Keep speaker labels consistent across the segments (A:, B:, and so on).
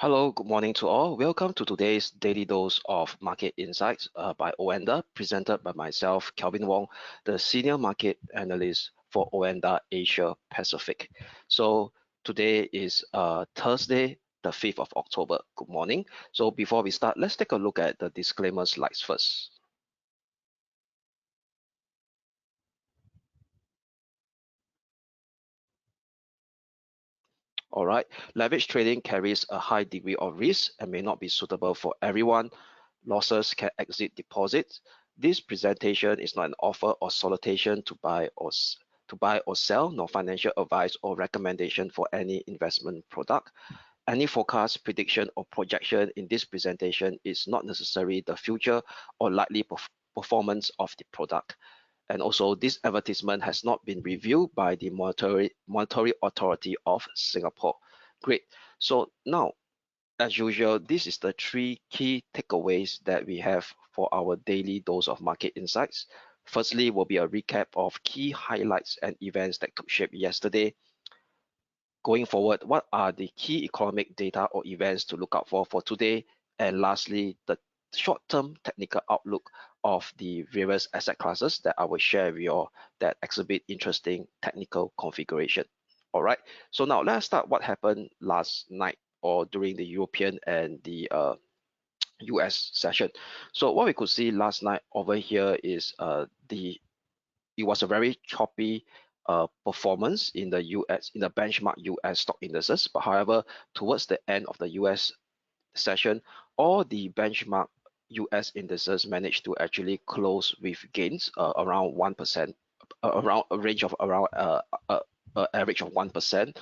A: Hello, good morning to all. Welcome to today's Daily Dose of Market Insights by OANDA, presented by myself, Kelvin Wong, the Senior Market Analyst for OANDA Asia Pacific. So today is Thursday, the 5th of October. Good morning. So before we start, let's take a look at the disclaimer slides first. All right, leverage trading carries a high degree of risk and may not be suitable for everyone. Losses can exceed deposits. This presentation is not an offer or solicitation to buy or sell, nor financial advice or recommendation for any investment product. Any forecast, prediction, or projection in this presentation is not necessarily the future or likely performance of the product. And also, this advertisement has not been reviewed by the Monetary Authority of Singapore. Great. So now, as usual, this is the three key takeaways that we have for our daily dose of market insights. Firstly, will be a recap of key highlights and events that took shape yesterday. Going forward, what are the key economic data or events to look out for today? And lastly, the short-term technical outlook of the various asset classes that I will share with you all that exhibit interesting technical configuration. All right, so now let's start what happened last night or during the European and the US session. So what we could see last night over here is it was a very choppy performance in the US, in the benchmark US stock indices. But however, towards the end of the US session, all the benchmark US indices managed to actually close with gains around 1%, around a range of around average of 1%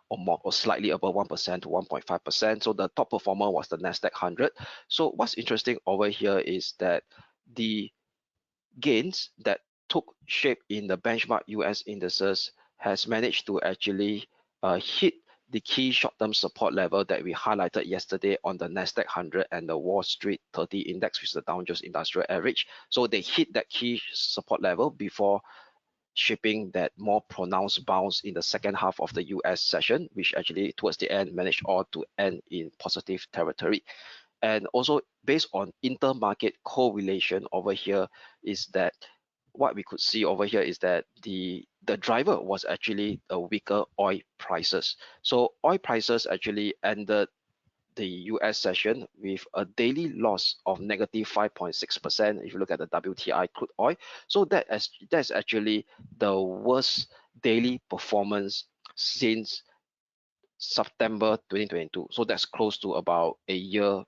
A: or more, or slightly above 1% to 1.5%. So the top performer was the Nasdaq 100. So what's interesting over here is that the gains that took shape in the benchmark US indices has managed to actually hit the key short-term support level that we highlighted yesterday on the Nasdaq 100 and the Wall Street 30 index, which is the Dow Jones Industrial Average. So they hit that key support level before shaping that more pronounced bounce in the second half of the US session, which actually towards the end managed all to end in positive territory. And also based on intermarket correlation over here is that what we could see over here is that the driver was actually a weaker oil prices. So oil prices actually ended the US session with a daily loss of negative 5.6% if you look at the WTI crude oil. So that's actually the worst daily performance since September 2022. So that's close to about a year,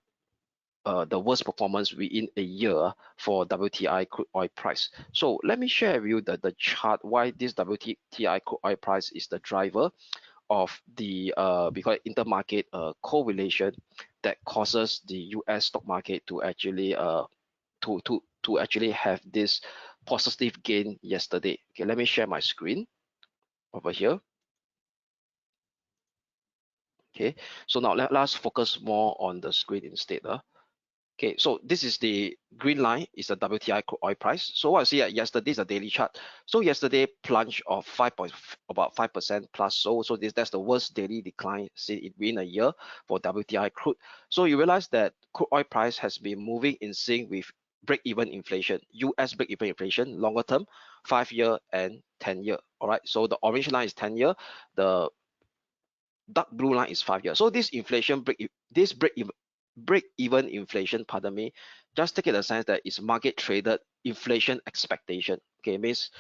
A: the worst performance within a year for WTI crude oil price. So let me share with you the chart why this WTI crude oil price is the driver of the we call it intermarket correlation that causes the US stock market to actually to actually have this positive gain yesterday. Okay, let me share my screen over here. Okay, so now let's focus more on the screen instead. Okay, so this is the green line is the WTI crude oil price. So what I see at yesterday's a daily chart. So yesterday plunge of about 5% plus. So that's the worst daily decline seen in a year for WTI crude. So you realize that crude oil price has been moving in sync with break-even inflation, US break-even inflation, longer term, 5-year and 10-year. All right. So the orange line is 10-year. The dark blue line is 5-year. So this inflation break-even inflation, pardon me, just take it in the sense that it's market traded inflation expectation. Okay, means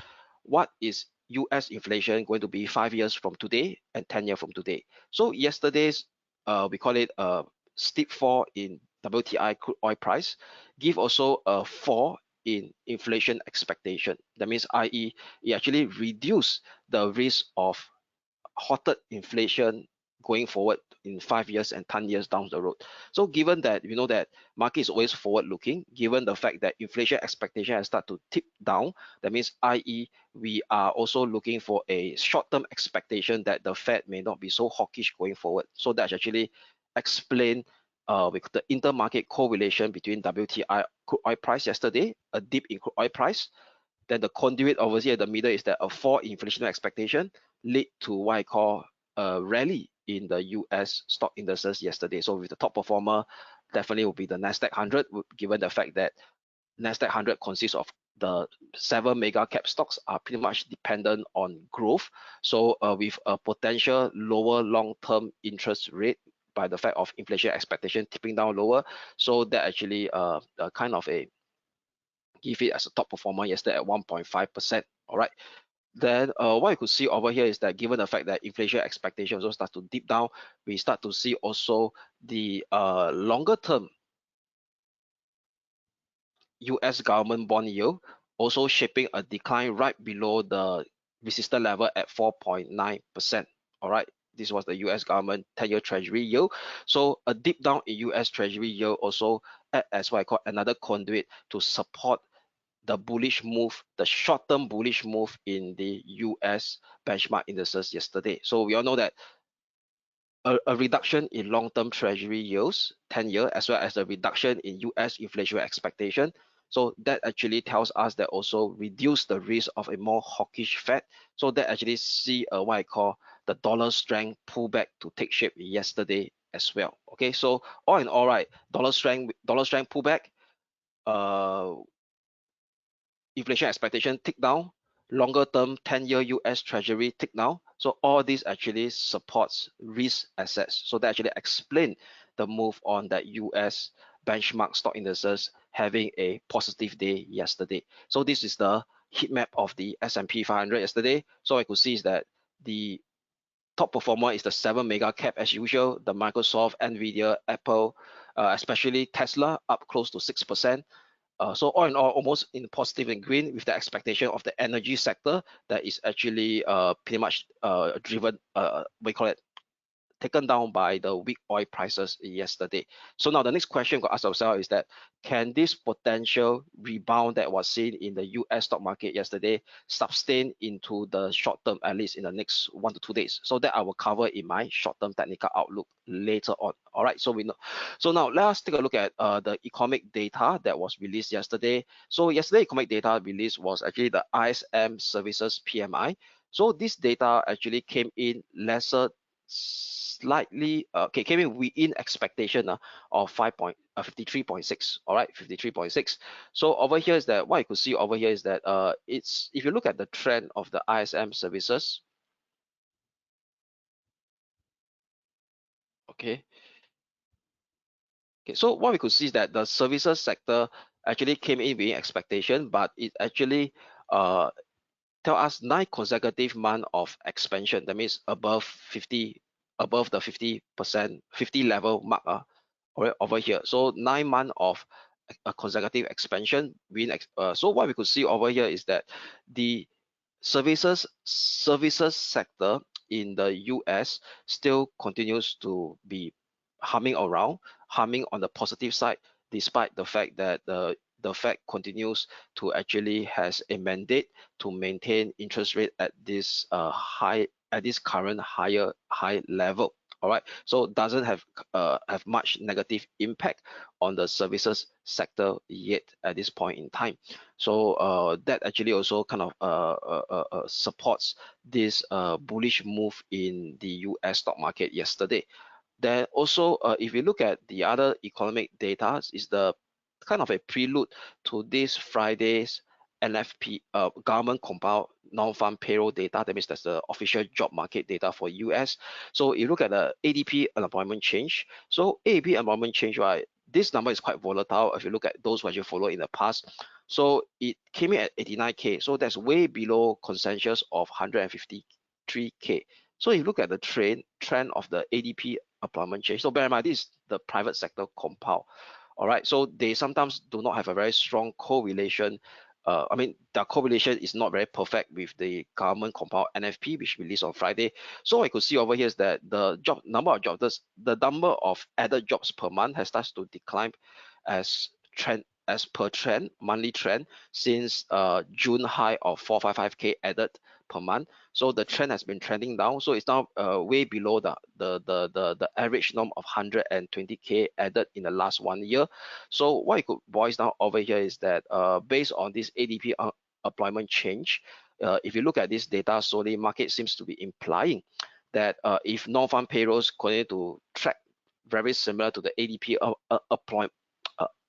A: what is US inflation going to be 5 years from today and 10 years from today. So yesterday's we call it a steep fall in WTI crude oil price give also a fall in inflation expectation. That means i.e. it actually reduce the risk of halted inflation going forward in 5 years and 10 years down the road. So given that we know that market is always forward looking, given the fact that inflation expectation has started to tip down, that means i.e. we are also looking for a short-term expectation that the Fed may not be so hawkish going forward. So that's actually explain with the intermarket correlation between WTI crude oil price yesterday, a dip in crude oil price, then the conduit over here at the middle is that a fall in inflation expectation lead to what I call a rally in the US stock indices yesterday. So with the top performer, definitely will be the Nasdaq 100, given the fact that Nasdaq 100 consists of the 7 mega cap stocks are pretty much dependent on growth. So with a potential lower long-term interest rate by the fact of inflation expectation tipping down lower, so that actually kind of a give it as a top performer yesterday at 1.5%. All right. Then what you could see over here is that given the fact that inflation expectations also start to dip down, we start to see also the longer term US government bond yield also shaping a decline right below the resistance level at 4.9%. All right, this was the US government 10-year Treasury yield. So a dip down in US Treasury yield also act as what I call another conduit to support the bullish move, the short-term bullish move in the US benchmark indices yesterday. So we all know that a reduction in long-term treasury yields, 10-year, as well as a reduction in US inflation expectation. So that actually tells us that also reduce the risk of a more hawkish Fed. So that actually see what I call the dollar strength pullback to take shape yesterday as well. Okay, so all in all, right, dollar strength pullback, uh, inflation expectation tick down, longer term 10-year US Treasury tick down. So all this actually supports risk assets. So that actually explain the move on that US benchmark stock indices having a positive day yesterday. So this is the heat map of the S&P 500 yesterday. So I could see is that the top performer is the 7 mega cap as usual, the Microsoft, Nvidia, Apple, especially Tesla up close to 6%. So all in all, almost in positive and green with the expectation of the energy sector that is actually pretty much driven, we call it taken down by the weak oil prices yesterday. So now the next question we got ask ourselves is that can this potential rebound that was seen in the US stock market yesterday sustain into the short term, at least in the next 1 to 2 days? So that I will cover in my short term technical outlook later on. All right, so we know. So now let us take a look at the economic data that was released yesterday. So yesterday economic data released was actually the ISM Services PMI. So this data actually came in lesser slightly came in within expectation of 53.6. All right, 53.6. So over here is that what you could see over here is that it's if you look at the trend of the ISM services, okay. Okay, so what we could see is that the services sector actually came in within expectation, but it actually tell us 9 consecutive months of expansion. That means above 50, above the 50%, 50 level mark over here. So 9 months of a consecutive expansion. So what we could see over here is that the services sector in the US still continues to be humming around, humming on the positive side, despite the fact that the Fed continues to actually has a mandate to maintain interest rate at this current high level. All right, so doesn't have much negative impact on the services sector yet at this point in time. So that actually also kind of supports this bullish move in the US stock market yesterday. Then also, if you look at the other economic data, is the kind of a prelude to this Friday's NFP government compiled non-farm payroll data. That means that's the official job market data for US. So you look at the ADP unemployment change. So ADP unemployment change, right? This number is quite volatile if you look at those who actually follow in the past. So it came in at 89K. So that's way below consensus of 153K. So if you look at the trend of the ADP employment change. So bear in mind, this is the private sector compile. All right, so they sometimes do not have a very strong correlation. I mean, the correlation is not very perfect with the government compiled NFP, which released on Friday. So I could see over here is that the number of added jobs per month has started to decline as per trend, monthly trend, since June high of 455K added per month. So the trend has been trending down. So it's now way below the average norm of 120K added in the last 1 year. So what it could boils down over here is that based on this ADP employment change, if you look at this data solely, market seems to be implying that if non-farm payrolls continue to track very similar to the ADP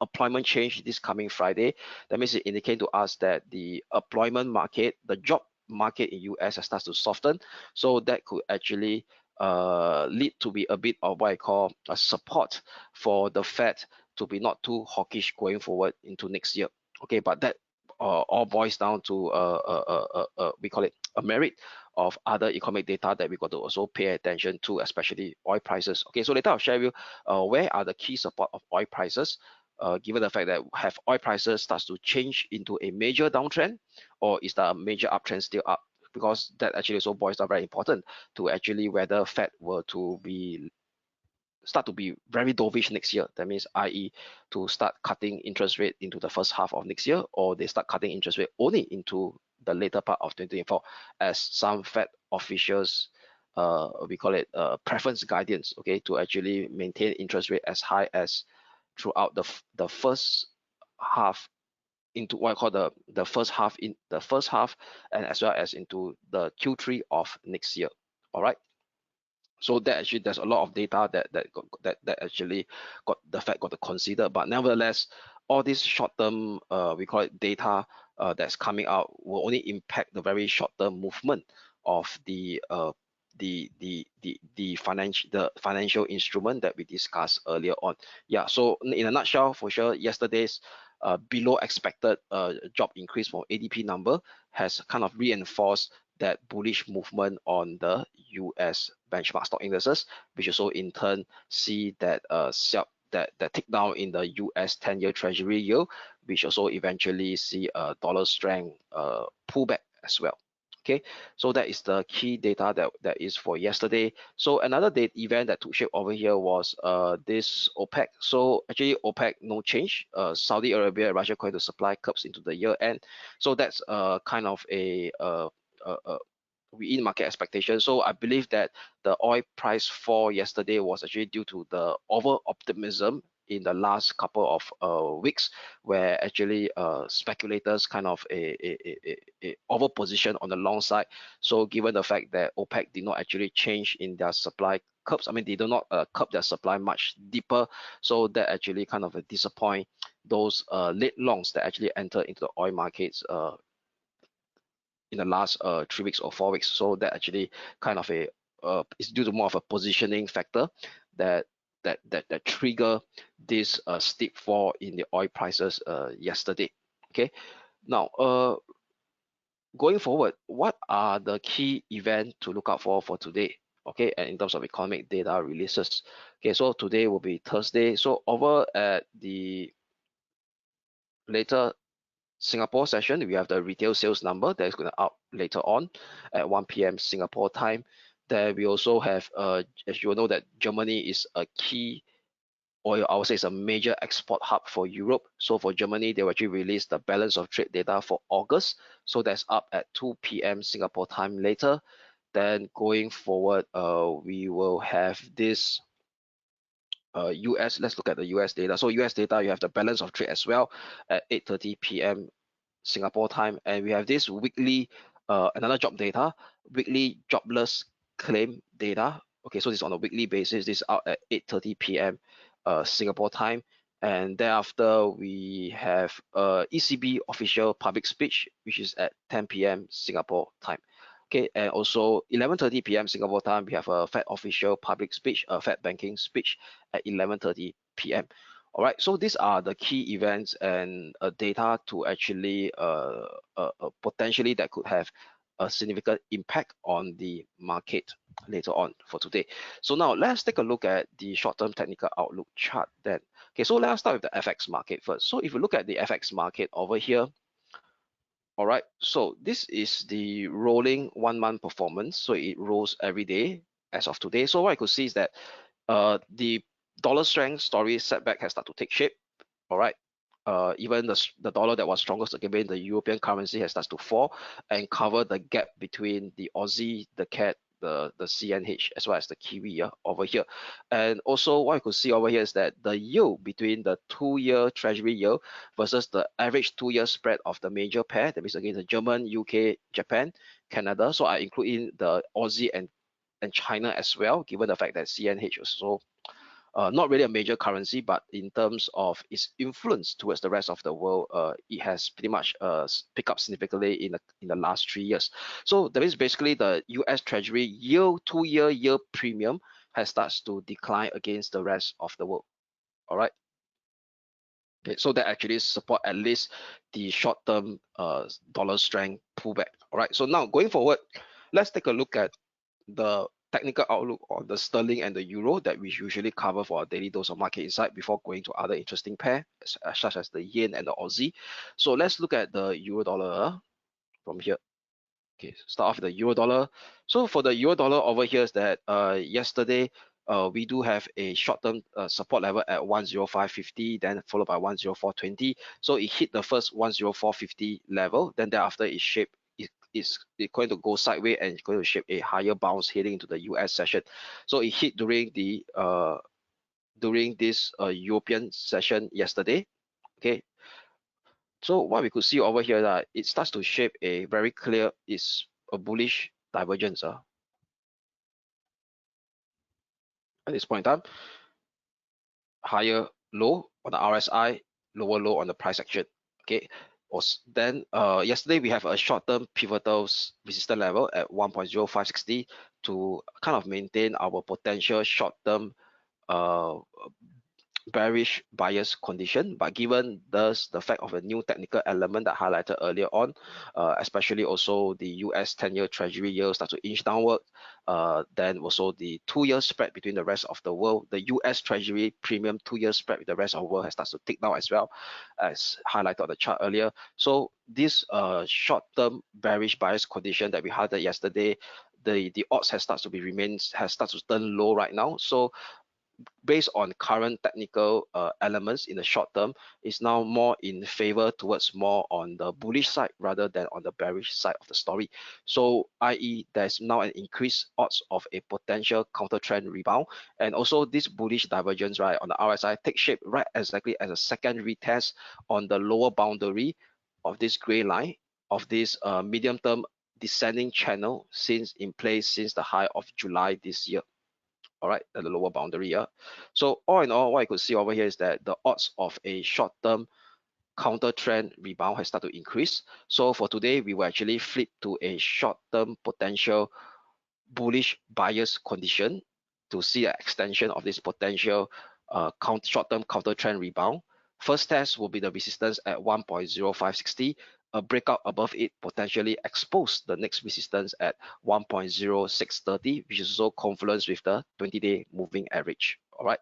A: employment change this coming Friday, that means it indicates to us that the employment market, the job market in US has started to soften. So that could actually lead to be a bit of what I call a support for the Fed to be not too hawkish going forward into next year. Okay, but that all boils down to we call it a merit of other economic data that we got to also pay attention to, especially oil prices. Okay, so later I'll share with you where are the key support of oil prices, given the fact that have oil prices starts to change into a major downtrend, or is the major uptrend still up? Because that actually also boils down very important to actually whether Fed were to be start to be very dovish next year. That means, i.e., to start cutting interest rate into the first half of next year, or they start cutting interest rate only into the later part of 2024, as some Fed officials, we call it preference guidance, okay, to actually maintain interest rate as high as throughout the first half into what I call the first half and as well as into the Q3 of next year. All right. So that actually there's a lot of data that actually got the Fed got to consider, but nevertheless, all this short-term we call it data that's coming out will only impact the very short-term movement of the financial instrument that we discussed earlier on. Yeah, so in a nutshell, for sure, yesterday's below expected job increase for ADP number has kind of reinforced that bullish movement on the US benchmark stock indices, which also in turn see that that tick down in the US 10-year Treasury yield, which also eventually see a dollar strength pullback as well. Okay, so that is the key data that is for yesterday. So another event that took shape over here was this OPEC. So actually OPEC no change. Saudi Arabia and Russia going to supply curbs into the year end. So that's kind of a within market expectation. So I believe that the oil price fall yesterday was actually due to the over optimism in the last couple of weeks, where actually speculators kind of a over position on the long side. So given the fact that OPEC did not actually change in their supply curbs, I mean they do not curb their supply much deeper, so that actually kind of disappoint those late longs that actually enter into the oil markets in the last 3 weeks or 4 weeks. So that actually kind of a is due to more of a positioning factor that trigger this steep fall in the oil prices yesterday. Okay, now going forward, what are the key events to look out for today? Okay, and in terms of economic data releases. Okay, so today will be Thursday. So over at the later Singapore session, we have the retail sales number that is going to out later on at 1 p.m. Singapore time. Then we also have, as you know, that Germany is a key, or I would say it's a major export hub for Europe. So for Germany, they will actually release the balance of trade data for August. So that's up at 2 p.m. Singapore time later. Then going forward, we will have this US. Let's look at the US data. So US data, you have the balance of trade as well at 8:30 p.m. Singapore time, and we have this weekly another job data, weekly jobless claim data. Okay, so this is on a weekly basis. This is out at 8:30 p.m. Singapore time, and thereafter we have ECB official public speech, which is at 10 p.m. Singapore time. Okay, and also 11:30 p.m. Singapore time, we have a Fed official public speech, a Fed banking speech at 11:30 p.m. All right, so these are the key events and data to actually potentially that could have a significant impact on the market later on for today. So now let's take a look at the short-term technical outlook chart then. Okay, so let's start with the FX market first. So if you look at the FX market over here, all right, so this is the rolling 1 month performance. So it rolls every day as of today. So what I could see is that the dollar strength story setback has started to take shape. All right, even the dollar that was strongest against the European currency has started to fall and cover the gap between the Aussie, the CAD, the CNH, as well as the Kiwi over here. And also what I could see over here is that the yield between the 2-year Treasury yield versus the average 2-year spread of the major pair, that means again the German, UK, Japan, Canada. So I include in the Aussie and and China as well, given the fact that CNH is also not really a major currency, but in terms of its influence towards the rest of the world, it has pretty much picked up significantly in the last 3 years. So that means basically the US Treasury yield 2-year yield premium has started to decline against the rest of the world. All right. Okay, so that actually support at least the short-term dollar strength pullback. All right. So now going forward, let's take a look at the technical outlook on the sterling and the euro that we usually cover for our daily dose of market insight before going to other interesting pair such as the yen and the Aussie. So let's look at the euro dollar from here. Okay, start off with the euro dollar. So for the euro dollar over here is that yesterday we do have a short-term support level at 105.50, then followed by 104.20. So it hit the first 104.50 level, then thereafter it shaped it's going to go sideways and it's going to shape a higher bounce heading into the US session. So it hit during this European session yesterday. Okay. So what we could see over here that it starts to shape a very clear is a bullish divergence at this point in time. Higher low on the RSI, lower low on the price action. Okay. Then yesterday we have a short-term pivotal resistance level at 1.0560 to kind of maintain our potential short-term bearish bias condition, but given thus the fact of a new technical element that highlighted earlier on, especially also the US 10-year Treasury yield start to inch downward, then also the 2-year spread between the rest of the world, the US Treasury premium 2-year spread with the rest of the world has started to tick down as well, as highlighted on the chart earlier. So this short-term bearish bias condition that we highlighted yesterday, the odds has started to turn low right now. So based on current technical elements in the short term, is now more in favor towards more on the bullish side rather than on the bearish side of the story. So i.e. there's now an increased odds of a potential counter trend rebound, and also this bullish divergence right on the RSI take shape right exactly as a second retest on the lower boundary of this gray line of this medium term descending channel in place since the high of July this year. All right, at the lower boundary here. So all in all, what I could see over here is that the odds of a short-term counter trend rebound has started to increase. So for today, we will actually flip to a short-term potential bullish bias condition to see an extension of this potential short-term counter trend rebound. First test will be the resistance at 1.0560. A breakout above it potentially expose the next resistance at 1.0630, which is also confluence with the 20-day moving average. All right.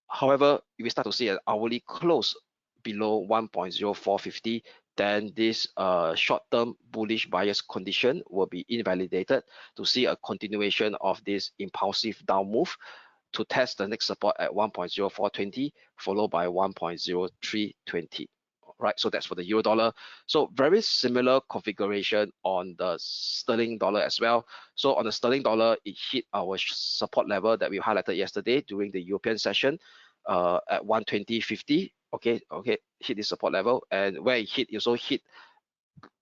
A: However, if we start to see an hourly close below 1.0450, then this short-term bullish bias condition will be invalidated to see a continuation of this impulsive down move to test the next support at 1.0420, followed by 1.0320. Right, so that's for the euro dollar. So very similar configuration on the sterling dollar as well. So on the sterling dollar, it hit our support level that we highlighted yesterday during the European session at 120.50. Okay, hit the support level, and where it hit, it also hit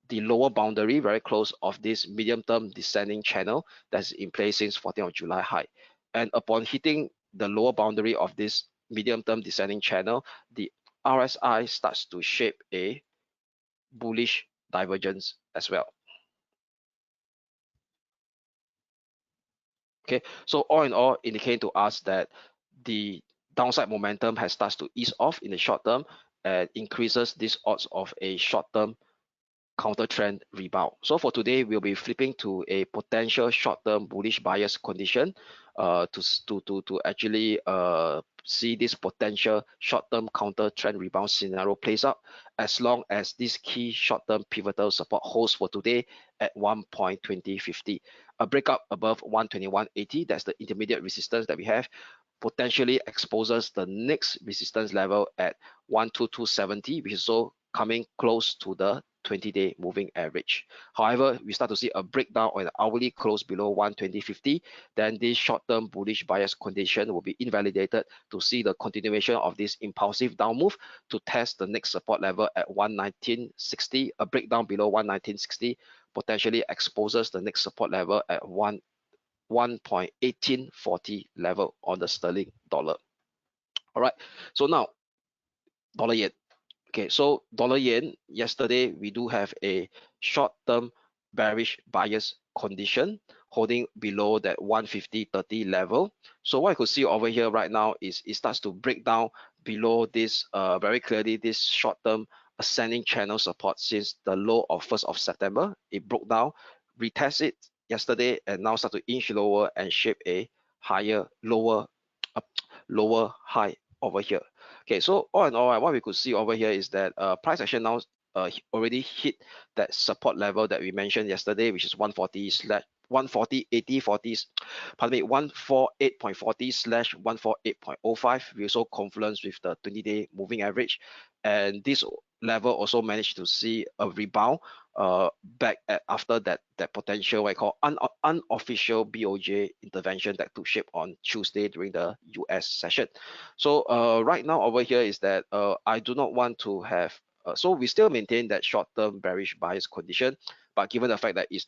A: the lower boundary very close of this medium-term descending channel that's in place since 14th of July high. And upon hitting the lower boundary of this medium-term descending channel, the RSI starts to shape a bullish divergence as well. Okay, so all in all, indicating to us that the downside momentum has started to ease off in the short term and increases these odds of a short-term counter trend rebound. So for today, we'll be flipping to a potential short-term bullish bias condition to actually see this potential short-term counter trend rebound scenario plays out, as long as this key short-term pivotal support holds for today at 1.2050. A breakup above 121.80, that's the intermediate resistance that we have, potentially exposes the next resistance level at 12270, which is so coming close to the 20-day moving average. However, we start to see a breakdown on the hourly close below 120.50, then this short-term bullish bias condition will be invalidated to see the continuation of this impulsive down move to test the next support level at 119.60. A breakdown below 119.60 potentially exposes the next support level at 1.1840 level on the sterling dollar. All right, so now dollar yen. Okay, so dollar yen, yesterday we do have a short-term bearish bias condition holding below that 150.30 level. So what I could see over here right now is it starts to break down below this very clearly, this short-term ascending channel support since the low of 1st of September. It broke down, retest it yesterday, and now start to inch lower and shape a higher, lower high over here. Okay, so all in all, what we could see over here is that price action now already hit that support level that we mentioned yesterday, which is 140 slash 140.80 40s, pardon me, 148.40 slash 148.05. We also confluence with the 20-day moving average, and this level also managed to see a rebound back after that potential what I call unofficial BOJ intervention that took shape on Tuesday during the US session. So right now over here is that I do not want to have so we still maintain that short-term bearish bias condition, but given the fact that it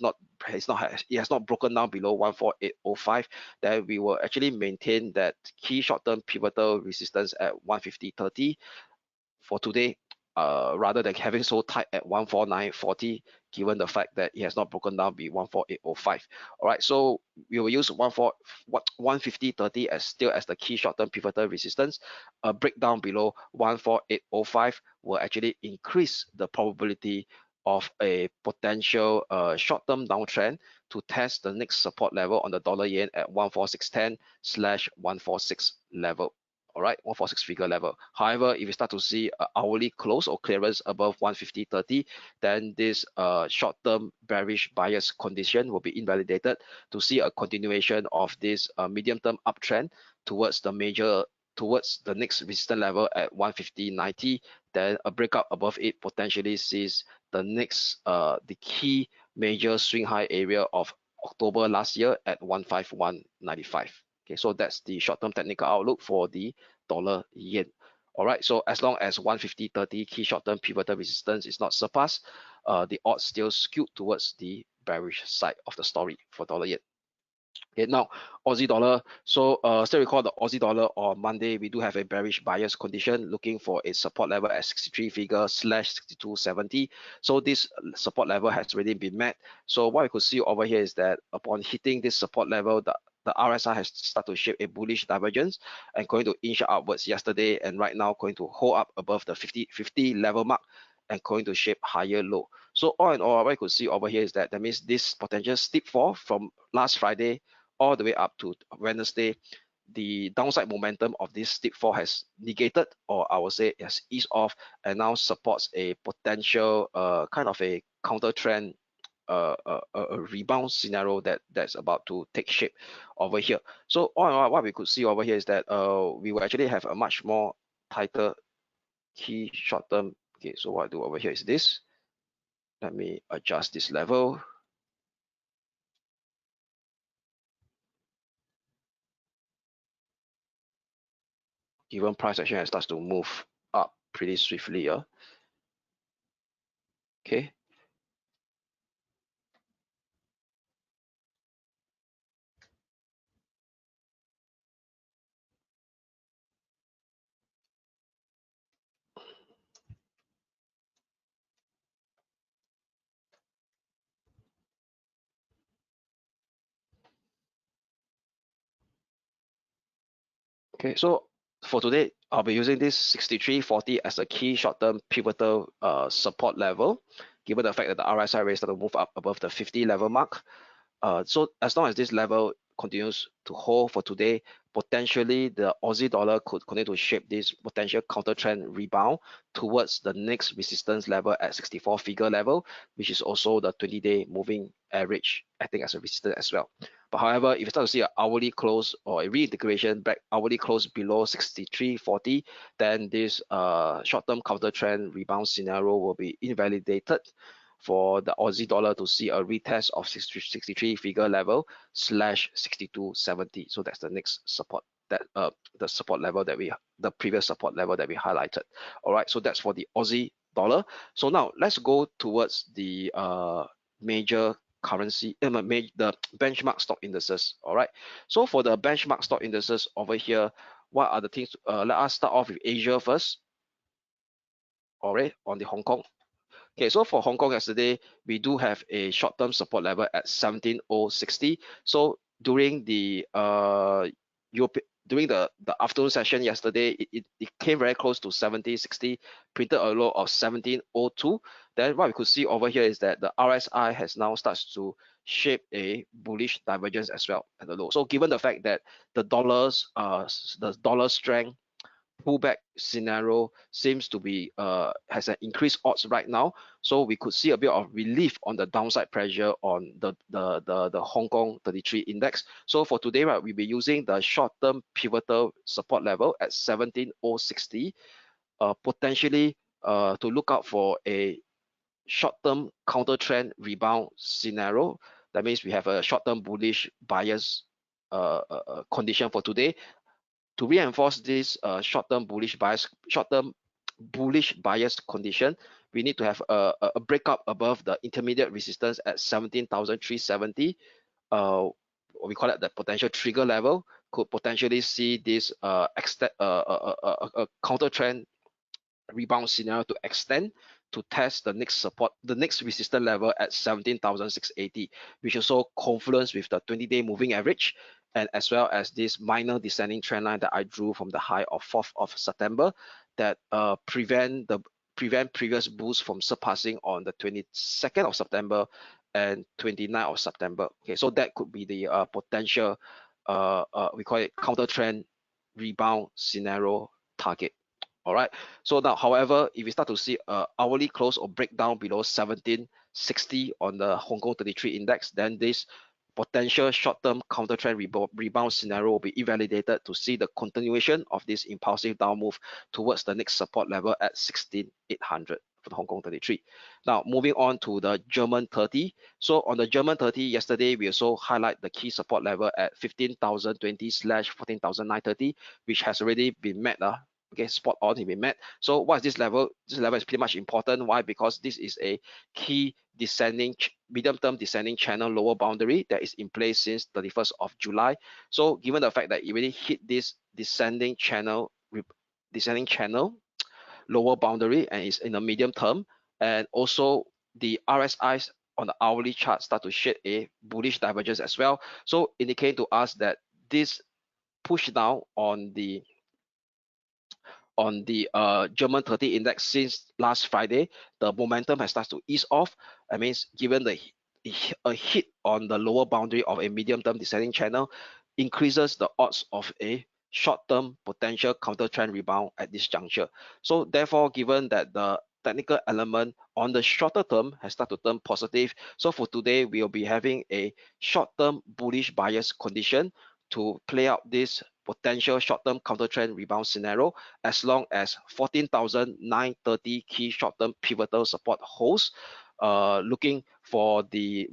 A: has not broken down below 148.05, then we will actually maintain that key short-term pivotal resistance at 150.30 for today, rather than having so tight at 149.40, given the fact that it has not broken down be 148.05. All right, so we will use 150.30 as still as the key short-term pivotal resistance. A breakdown below 148.05 will actually increase the probability of a potential short-term downtrend to test the next support level on the dollar yen at 146.10 slash 146 level. All right, 146 figure level. However, if you start to see hourly close or clearance above 150.30, then this short-term bearish bias condition will be invalidated to see a continuation of this medium-term uptrend towards the next resistance level at 150.90. Then a breakout above it potentially sees the next the key major swing high area of October last year at 151.95. Okay, so that's the short-term technical outlook for the dollar yen. All right, so as long as 150.30 key short-term pivotal resistance is not surpassed, the odds still skewed towards the bearish side of the story for dollar yen. Okay, now Aussie dollar. So still recall the Aussie dollar on Monday, we do have a bearish bias condition looking for a support level at 63 figure slash 62.70. So this support level has already been met. So what you could see over here is that upon hitting this support level, the RSI has started to shape a bullish divergence and going to inch upwards yesterday, and right now going to hold up above the 50 level mark and going to shape higher low. So all in all, what you could see over here is that means this potential steep fall from last Friday all the way up to Wednesday, the downside momentum of this steep fall has negated, or I would say has eased off, and now supports a potential kind of a counter trend a rebound scenario that's about to take shape over here. So all in all, what we could see over here is that we will actually have a much more tighter key short term. Okay, so what I do over here is this. Let me adjust this level. Given price action starts to move up pretty swiftly, okay. Okay, so for today, I'll be using this 63.40 as a key short-term pivotal support level, given the fact that the RSI rate started to move up above the 50 level mark. So as long as this level continues to hold for today, potentially the Aussie dollar could continue to shape this potential counter trend rebound towards the next resistance level at 64 figure level, which is also the 20-day moving average acting as a resistance as well. But however, if you start to see an hourly close or a reintegration back hourly close below 63.40, then this short-term counter trend rebound scenario will be invalidated for the Aussie dollar to see a retest of 63 figure level slash 62.70. So that's the next support, that the support level that the previous support level that we highlighted. All right, so that's for the Aussie dollar. So now let's go towards the major currency, the benchmark stock indices. All right. So for the benchmark stock indices over here, what are the things? Let us start off with Asia first. All right, on the Hong Kong. Okay, so for Hong Kong yesterday, we do have a short-term support level at 17,060. So during the during the afternoon session yesterday, it came very close to 1760, printed a low of 1702. Then what we could see over here is that the RSI has now starts to shape a bullish divergence as well at the low. So given the fact that the dollar strength pullback scenario seems to be has an increased odds right now, so we could see a bit of relief on the downside pressure on the Hong Kong 33 index. So for today, right, we'll be using the short-term pivotal support level at 17,060, potentially to look out for a short-term counter trend rebound scenario. That means we have a short-term bullish bias condition for today. To reinforce this short-term bullish bias condition, we need to have a breakup above the intermediate resistance at 17,370. We call it the potential trigger level. Could potentially see this counter trend rebound scenario to extend to test the next support, the next resistance level at 17,680, which also confluence with the 20-day moving average, and as well as this minor descending trend line that I drew from the high of 4th of September that prevent previous boosts from surpassing on the 22nd of September and 29th of September. Okay, so that could be the potential we call it counter trend rebound scenario target. All right. So now, however, if we start to see a hourly close or breakdown below 1760 on the Hong Kong 33 index, then this potential short-term counter trend rebound scenario will be invalidated to see the continuation of this impulsive down move towards the next support level at 16,800 for the Hong Kong 33. Now, moving on to the German 30. So on the German 30, yesterday, we also highlight the key support level at 15,020/14,930, which has already been met. Okay, spot on, it been met. So what is this level? This level is pretty much important. Why? Because this is a key descending medium-term descending channel lower boundary that is in place since 31st of July. So given the fact that it really hit this descending channel lower boundary and is in the medium term, and also the RSIs on the hourly chart start to shape a bullish divergence as well. So indicating to us that this push down on the German 30 index since last Friday, the momentum has started to ease off. That means given a hit on the lower boundary of a medium-term descending channel increases the odds of a short-term potential counter trend rebound at this juncture. So therefore, given that the technical element on the shorter term has started to turn positive, so for today we'll be having a short-term bullish bias condition to play out this potential short-term counter trend rebound scenario, as long as 14,930 key short-term pivotal support holds. Looking for the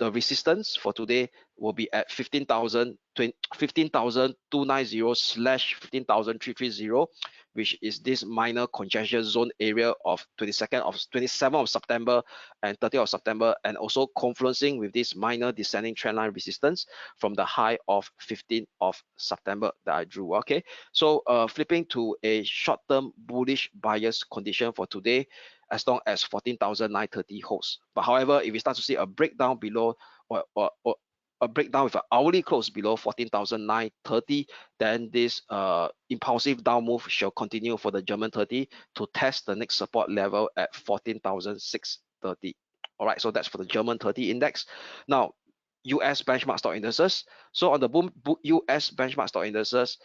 A: resistance for today will be at 15,290/15,330, which is this minor congestion zone area of 27th of September and 30th of September, and also confluencing with this minor descending trendline resistance from the high of 15th of September that I drew. Okay, so flipping to a short-term bullish bias condition for today, as long as 14,930 holds. But however, if we start to see a breakdown below or a breakdown with an hourly close below 14,930, then this impulsive down move shall continue for the German 30 to test the next support level at 14,630. All right, so that's for the German 30 index. Now, US benchmark stock indices. So on the US benchmark stock indices,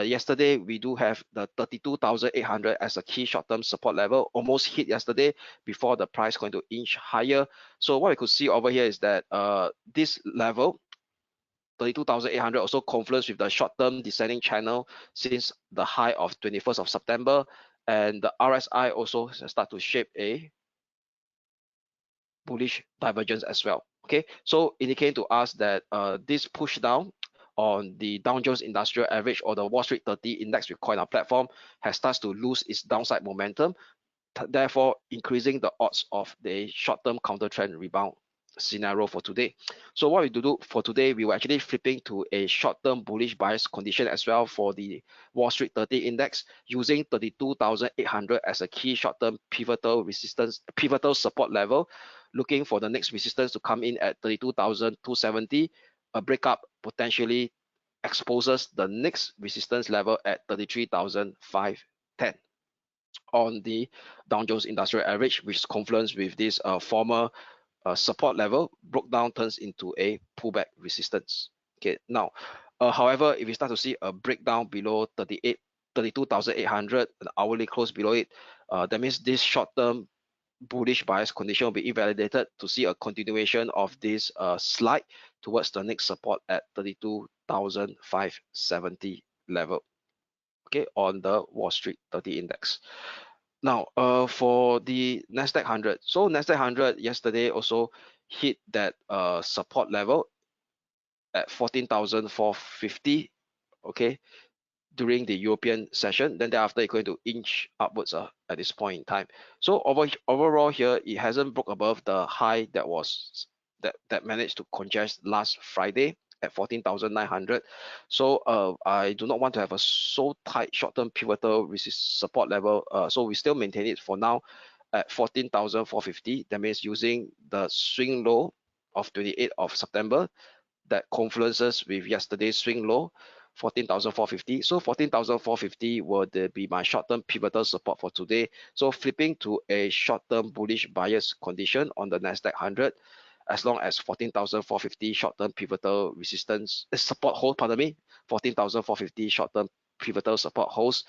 A: yesterday we do have the 32,800 as a key short-term support level, almost hit yesterday before the price going to inch higher. So what we could see over here is that this level 32,800 also confluence with the short-term descending channel since the high of 21st of September, and the RSI also start to shape a bullish divergence as well. Okay, so indicating to us that this push down on the Dow Jones Industrial Average or the Wall Street 30 index we call in our platform has started to lose its downside momentum, therefore increasing the odds of the short-term counter trend rebound scenario for today. So what we do for today, we were actually flipping to a short-term bullish bias condition as well for the Wall Street 30 index, using 32,800 as a key short-term pivotal support level, looking for the next resistance to come in at 32,270. A breakup potentially exposes the next resistance level at 33,510 on the Dow Jones Industrial Average, which is confluence with this former support level, broke down, turns into a pullback resistance. Okay, now, however, if we start to see a breakdown below 32,800, an hourly close below it, that means this short-term bullish bias condition will be invalidated to see a continuation of this slide towards the next support at 32,570 level. Okay, on the Wall Street 30 index. Now, for the Nasdaq 100, so Nasdaq 100 yesterday also hit that support level at 14,450. Okay, during the European session. Then thereafter, it's going to inch upwards at this point in time. So overall here, it hasn't broke above the high that managed to congest last Friday at 14,900. So I do not want to have a so tight short-term pivotal support level. So we still maintain it for now at 14,450. That means using the swing low of 28th of September that confluences with yesterday's swing low, 14,450. So 14,450 would be my short-term pivotal support for today. So flipping to a short-term bullish bias condition on the Nasdaq 100, as long as 14,450 short-term pivotal resistance support hold, pardon me, 14,450 short-term pivotal support holds,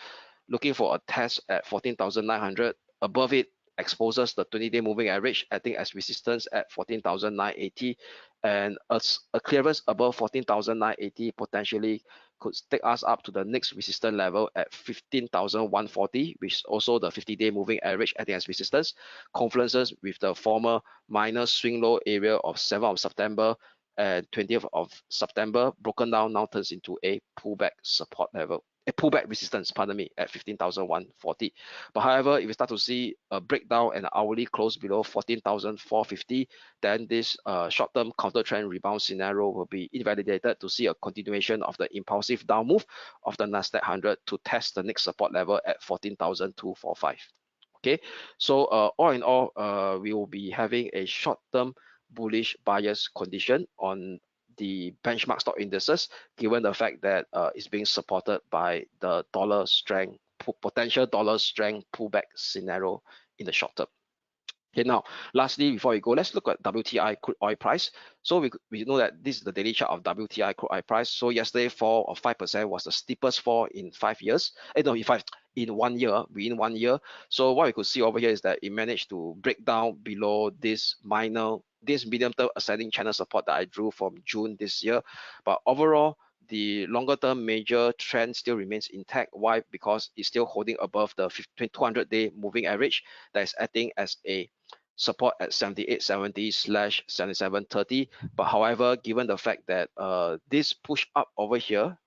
A: looking for a test at 14,900. Above it exposes the 20-day moving average, acting as resistance at 14,980, and a clearance above 14,980 potentially could take us up to the next resistance level at 15,140, which is also the 50-day moving average acting as resistance, confluences with the former minor swing low area of 7th of September and 20th of September, broken down, now turns into a pullback support level, a pullback resistance, pardon me, at 15,140. But however, if we start to see a breakdown and hourly close below 14,450, then this short-term counter trend rebound scenario will be invalidated to see a continuation of the impulsive down move of the Nasdaq 100 to test the next support level at 14,245. Okay, so all in all, we will be having a short-term bullish bias condition on the benchmark stock indices, given the fact that it's being supported by the dollar strength, potential dollar strength pullback scenario in the short term. Okay, now, lastly, before we go, let's look at WTI crude oil price. So we know that this is the daily chart of WTI crude oil price. So yesterday, fall of 5% was the steepest fall in 5 years. In 1 year, within 1 year. So what we could see over here is that it managed to break down below this medium-term ascending channel support that I drew from June this year. But overall, the longer-term major trend still remains intact. Why? Because it's still holding above the 200-day moving average that is acting as a support at 7870/7730. But however, given the fact that this push up over here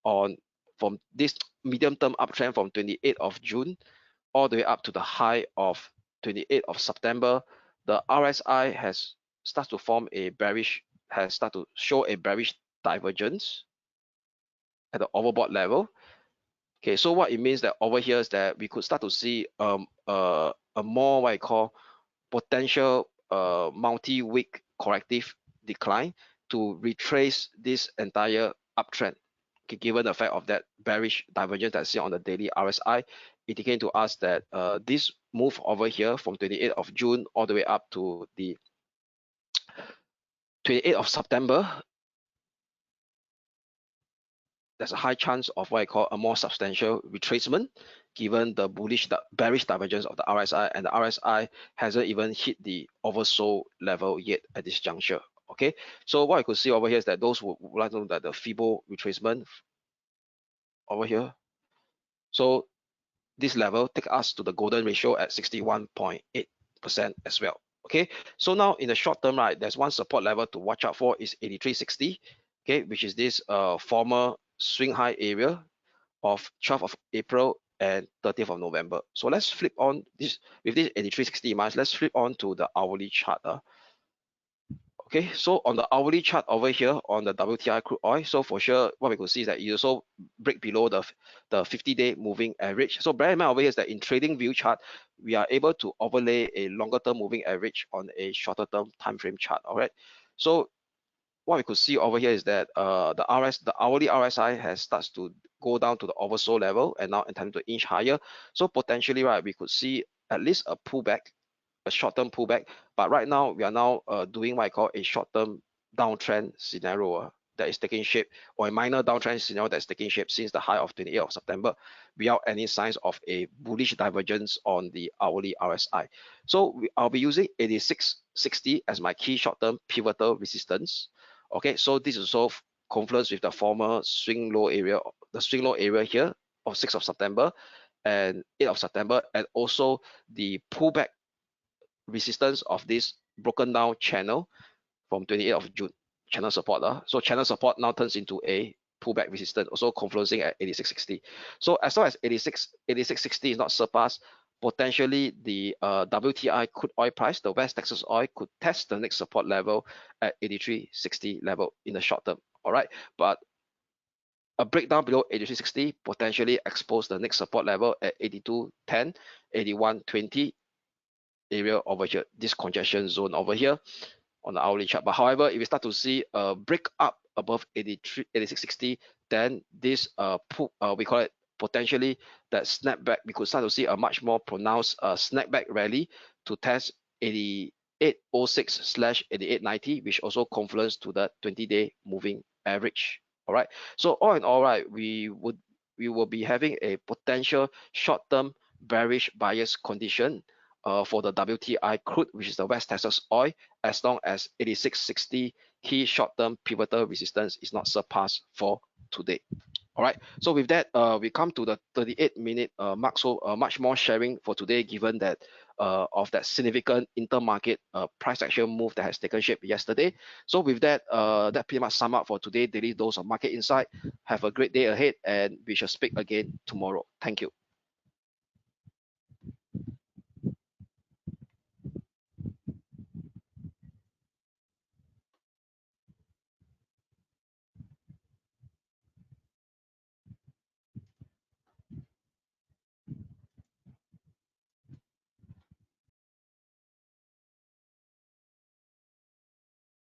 A: from this medium-term uptrend from 28th of June all the way up to the high of 28th of September, the RSI has started to show a bearish divergence at the overbought level. Okay, so what it means that over here is that we could start to see a more what I call potential multi-week corrective decline to retrace this entire uptrend. Okay, given the fact of that bearish divergence that's seen on the daily RSI, indicating to us that this move over here from 28th of June all the way up to the 28th of September, there's a high chance of what I call a more substantial retracement, given the bearish divergence of the RSI, and the RSI hasn't even hit the oversold level yet at this juncture. Okay, so what I could see over here is that those who would like to know that the Fibo retracement over here, so this level take us to the golden ratio at 61.8% as well. Okay, so now in the short term, right, there's one support level to watch out for is 8360, okay, which is this former swing high area of 12th of April and 30th of November. So let's flip on this with this 8360 in mind. Let's flip on to the hourly chart. Okay, so on the hourly chart over here on the WTI crude oil, so for sure what we could see is that you also break below the 50-day moving average. So bear in mind over here is that in trading view chart, we are able to overlay a longer term moving average on a shorter term time frame chart. All right, so what we could see over here is that the hourly RSI has starts to go down to the oversold level and now intending to inch higher. So potentially, right, we could see at least a pullback, a short-term pullback. But right now, we are now doing what I call a short-term downtrend scenario that is taking shape, or a minor downtrend scenario that's taking shape since the high of 28th of September, without any signs of a bullish divergence on the hourly RSI. So I'll be using 8660 as my key short-term pivotal resistance. Okay, so this is also confluence with the former swing low area, the swing low area here of 6th of September and 8th of September, and also the pullback resistance of this broken down channel from 28th of June, channel support. So channel support now turns into a pullback resistance, also confluencing at 8660. So as long as 8660 is not surpassed, potentially the WTI crude oil price, the West Texas oil, could test the next support level at 8360 level in the short term. All right, but a breakdown below 8360 potentially expose the next support level at 8210, 8120 area over here, this congestion zone over here on the hourly chart. But however, if we start to see a break up above 8660, then this we call it potentially that snapback. We could start to see a much more pronounced snapback rally to test 8806/8890, which also confluence to the 20-day moving average. All right. So all in all, right, we will be having a potential short-term bearish bias condition for the WTI crude, which is the West Texas oil, as long as 8660 key short-term pivotal resistance is not surpassed for today. All right, so with that, we come to the 38-minute mark. So much more sharing for today, given that of that significant intermarket price action move that has taken shape yesterday. So with that, that pretty much sum up for today daily dose of market insight. Have a great day ahead, and we shall speak again tomorrow. Thank you.